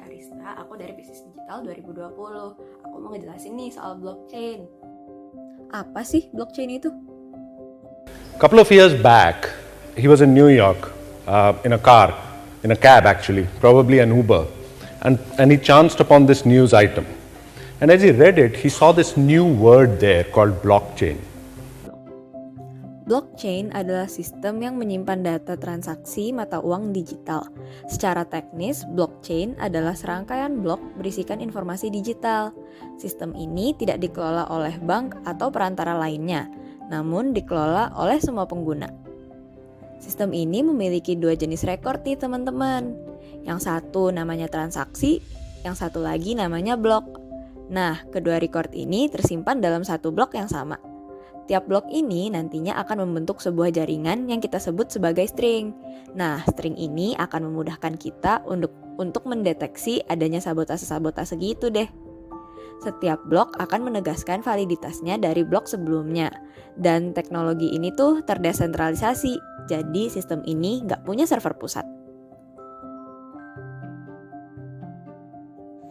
Arista, aku dari Bisnis Digital 2020. Aku mau ngejelasin nih soal blockchain. Apa sih blockchain itu? Couple of years back, he was in New York in a cab actually, probably an Uber, and he chanced upon this news item. And as he read it, he saw this new word there called blockchain. Blockchain adalah sistem yang menyimpan data transaksi mata uang digital. Secara teknis, blockchain adalah serangkaian blok berisikan informasi digital. Sistem ini tidak dikelola oleh bank atau perantara lainnya, namun dikelola oleh semua pengguna. Sistem ini memiliki dua jenis rekor nih teman-teman. Yang satu namanya transaksi, yang satu lagi namanya blok. Nah, kedua record ini tersimpan dalam satu blok yang sama. Tiap blok ini nantinya akan membentuk sebuah jaringan yang kita sebut sebagai string. Nah, string ini akan memudahkan kita untuk mendeteksi adanya sabotase-sabotase gitu deh. Setiap blok akan menegaskan validitasnya dari blok sebelumnya. Dan teknologi ini tuh terdesentralisasi, jadi sistem ini nggak punya server pusat.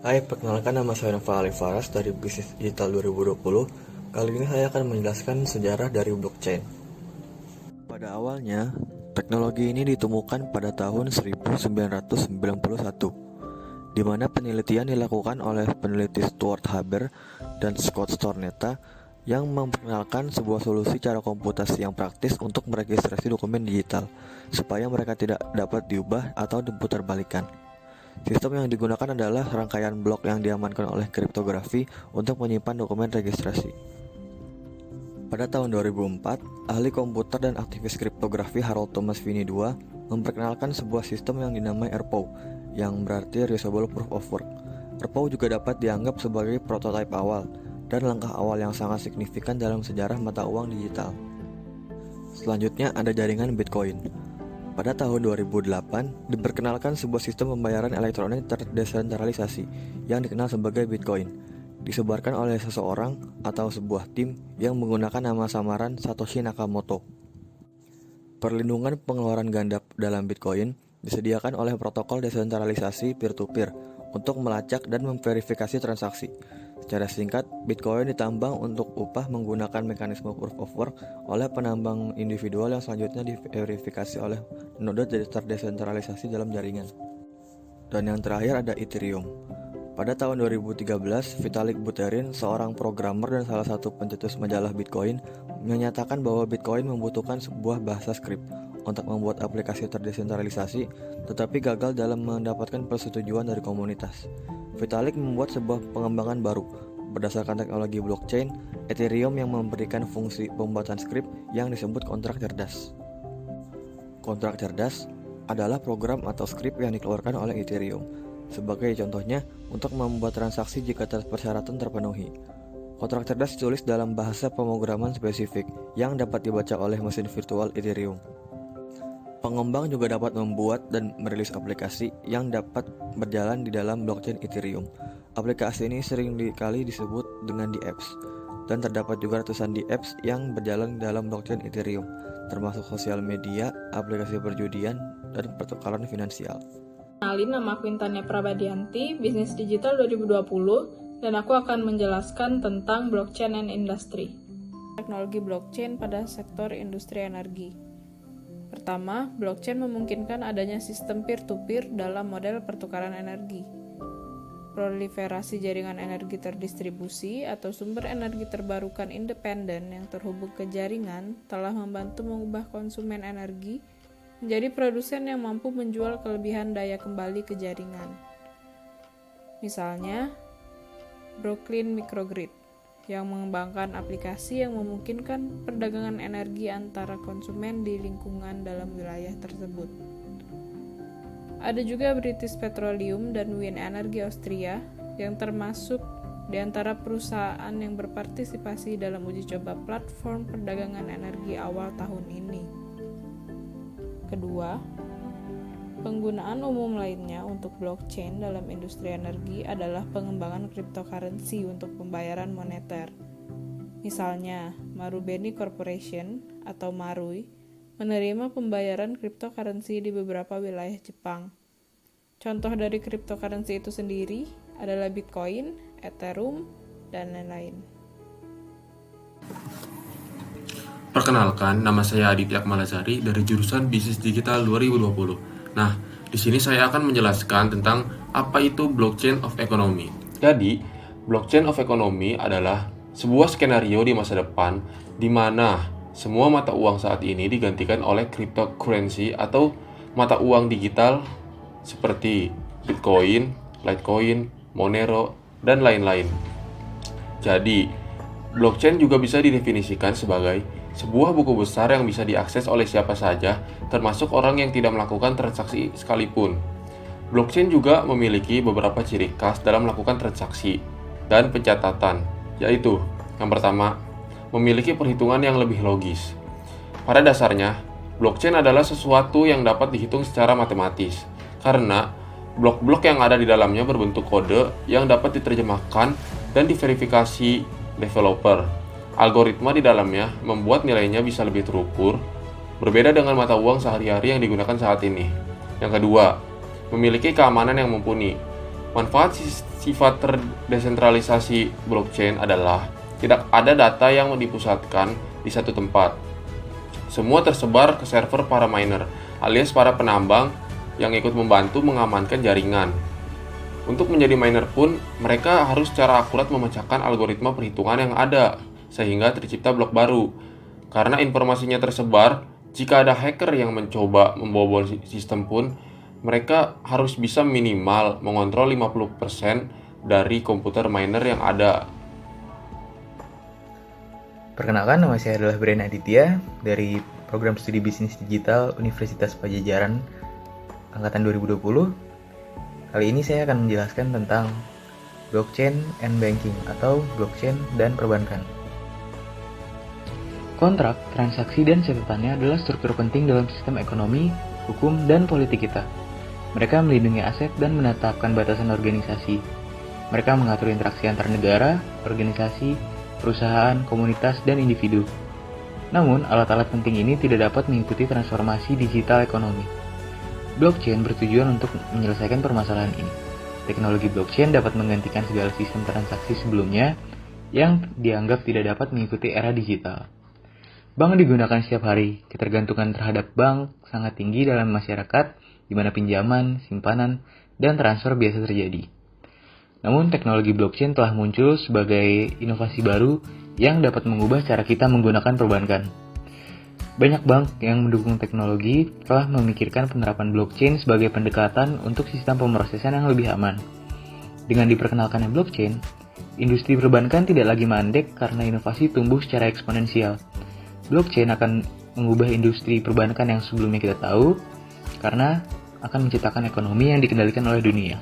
Hai, perkenalkan nama saya Nova Alifaras dari Bisnis Digital 2020. Kali ini saya akan menjelaskan sejarah dari blockchain. Pada awalnya, teknologi ini ditemukan pada tahun 1991, di mana penelitian dilakukan oleh peneliti Stuart Haber dan Scott Stornetta yang memperkenalkan sebuah solusi cara komputasi yang praktis untuk meregistrasi dokumen digital, supaya mereka tidak dapat diubah atau diputarbalikkan. Sistem yang digunakan adalah rangkaian blok yang diamankan oleh kriptografi untuk menyimpan dokumen registrasi. Pada tahun 2004, ahli komputer dan aktivis kriptografi Harold Thomas Finney II memperkenalkan sebuah sistem yang dinamai RPOW, yang berarti Reusable Proof of Work. RPOW juga dapat dianggap sebagai prototipe awal dan langkah awal yang sangat signifikan dalam sejarah mata uang digital. Selanjutnya ada jaringan Bitcoin. Pada tahun 2008, diperkenalkan sebuah sistem pembayaran elektronik terdesentralisasi yang dikenal sebagai Bitcoin. Disebarkan oleh seseorang atau sebuah tim yang menggunakan nama samaran Satoshi Nakamoto. Perlindungan pengeluaran ganda dalam Bitcoin disediakan oleh protokol desentralisasi peer-to-peer untuk melacak dan memverifikasi transaksi. Secara singkat, Bitcoin ditambang untuk upah menggunakan mekanisme proof of work oleh penambang individual yang selanjutnya diverifikasi oleh node terdesentralisasi dalam jaringan. Dan yang terakhir ada Ethereum. Pada tahun 2013, Vitalik Buterin, seorang programmer dan salah satu pencetus majalah Bitcoin, menyatakan bahwa Bitcoin membutuhkan sebuah bahasa skrip untuk membuat aplikasi terdesentralisasi, tetapi gagal dalam mendapatkan persetujuan dari komunitas. Vitalik membuat sebuah pengembangan baru berdasarkan teknologi blockchain, Ethereum, yang memberikan fungsi pembuatan skrip yang disebut kontrak cerdas. Kontrak cerdas adalah program atau skrip yang dikeluarkan oleh Ethereum. Sebagai contohnya, untuk membuat transaksi jika persyaratan terpenuhi. Kontrak cerdas ditulis dalam bahasa pemrograman spesifik yang dapat dibaca oleh mesin virtual Ethereum. Pengembang juga dapat membuat dan merilis aplikasi yang dapat berjalan di dalam blockchain Ethereum. Aplikasi ini sering kali disebut dengan DApps, dan terdapat juga ratusan DApps yang berjalan dalam blockchain Ethereum, termasuk sosial media, aplikasi perjudian, dan pertukaran finansial. Kenalin, nama aku Intania Prabadianti, Bisnis Digital 2020, dan aku akan menjelaskan tentang blockchain and industry. Teknologi blockchain pada sektor industri energi. Pertama, blockchain memungkinkan adanya sistem peer-to-peer dalam model pertukaran energi. Proliferasi jaringan energi terdistribusi atau sumber energi terbarukan independen yang terhubung ke jaringan telah membantu mengubah konsumen energi menjadi produsen yang mampu menjual kelebihan daya kembali ke jaringan. Misalnya, Brooklyn Microgrid yang mengembangkan aplikasi yang memungkinkan perdagangan energi antara konsumen di lingkungan dalam wilayah tersebut. Ada juga British Petroleum dan Wind Energy Austria yang termasuk di antara perusahaan yang berpartisipasi dalam uji coba platform perdagangan energi awal tahun ini. Kedua, penggunaan umum lainnya untuk blockchain dalam industri energi adalah pengembangan cryptocurrency untuk pembayaran moneter. Misalnya, Marubeni Corporation atau Marui menerima pembayaran cryptocurrency di beberapa wilayah Jepang. Contoh dari cryptocurrency itu sendiri adalah Bitcoin, Ethereum, dan lain-lain. Perkenalkan, nama saya Aditya Akmalazari dari jurusan Bisnis Digital 2020. Nah, di sini saya akan menjelaskan tentang apa itu blockchain of economy. Jadi, blockchain of economy adalah sebuah skenario di masa depan di mana semua mata uang saat ini digantikan oleh cryptocurrency atau mata uang digital seperti Bitcoin, Litecoin, Monero, dan lain-lain. Jadi, blockchain juga bisa didefinisikan sebagai sebuah buku besar yang bisa diakses oleh siapa saja, termasuk orang yang tidak melakukan transaksi sekalipun. Blockchain juga memiliki beberapa ciri khas dalam melakukan transaksi dan pencatatan, yaitu yang pertama, memiliki perhitungan yang lebih logis. Pada dasarnya, blockchain adalah sesuatu yang dapat dihitung secara matematis, karena blok-blok yang ada di dalamnya berbentuk kode yang dapat diterjemahkan dan diverifikasi developer. Algoritma di dalamnya membuat nilainya bisa lebih terukur, berbeda dengan mata uang sehari-hari yang digunakan saat ini. Yang kedua, memiliki keamanan yang mumpuni. Manfaat sifat terdesentralisasi blockchain adalah tidak ada data yang dipusatkan di satu tempat. Semua tersebar ke server para miner, alias para penambang yang ikut membantu mengamankan jaringan. Untuk menjadi miner pun, mereka harus secara akurat memecahkan algoritma perhitungan yang ada, sehingga tercipta blok baru. Karena informasinya tersebar, jika ada hacker yang mencoba membobol sistem pun, mereka harus bisa minimal mengontrol 50% dari komputer miner yang ada. Perkenalkan, nama saya adalah Brian Aditya dari Program Studi Bisnis Digital Universitas Pajajaran Angkatan 2020. Kali ini saya akan menjelaskan tentang blockchain and banking atau blockchain dan perbankan. Kontrak, transaksi, dan catatannya adalah struktur penting dalam sistem ekonomi, hukum, dan politik kita. Mereka melindungi aset dan menetapkan batasan organisasi. Mereka mengatur interaksi antar negara, organisasi, perusahaan, komunitas, dan individu. Namun, alat-alat penting ini tidak dapat mengikuti transformasi digital ekonomi. Blockchain bertujuan untuk menyelesaikan permasalahan ini. Teknologi blockchain dapat menggantikan segala sistem transaksi sebelumnya yang dianggap tidak dapat mengikuti era digital. Bank digunakan setiap hari. Ketergantungan terhadap bank sangat tinggi dalam masyarakat, di mana pinjaman, simpanan, dan transfer biasa terjadi. Namun, teknologi blockchain telah muncul sebagai inovasi baru yang dapat mengubah cara kita menggunakan perbankan. Banyak bank yang mendukung teknologi telah memikirkan penerapan blockchain sebagai pendekatan untuk sistem pemrosesan yang lebih aman. Dengan diperkenalkannya blockchain, industri perbankan tidak lagi mandek karena inovasi tumbuh secara eksponensial. Blockchain akan mengubah industri perbankan yang sebelumnya kita tahu karena akan menciptakan ekonomi yang dikendalikan oleh dunia.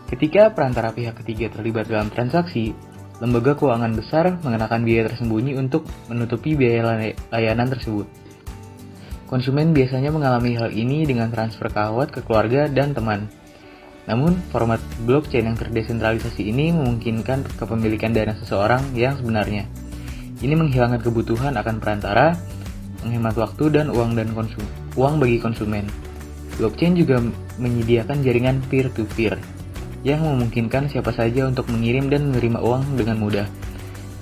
Ketika perantara pihak ketiga terlibat dalam transaksi, lembaga keuangan besar mengenakan biaya tersembunyi untuk menutupi biaya layanan tersebut. Konsumen biasanya mengalami hal ini dengan transfer kawat ke keluarga dan teman. Namun, format blockchain yang terdesentralisasi ini memungkinkan kepemilikan dana seseorang yang sebenarnya. Ini menghilangkan kebutuhan akan perantara, menghemat waktu dan uang bagi konsumen. Blockchain juga menyediakan jaringan peer-to-peer yang memungkinkan siapa saja untuk mengirim dan menerima uang dengan mudah,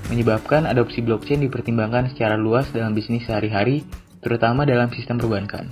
menyebabkan adopsi blockchain dipertimbangkan secara luas dalam bisnis sehari-hari, terutama dalam sistem perbankan.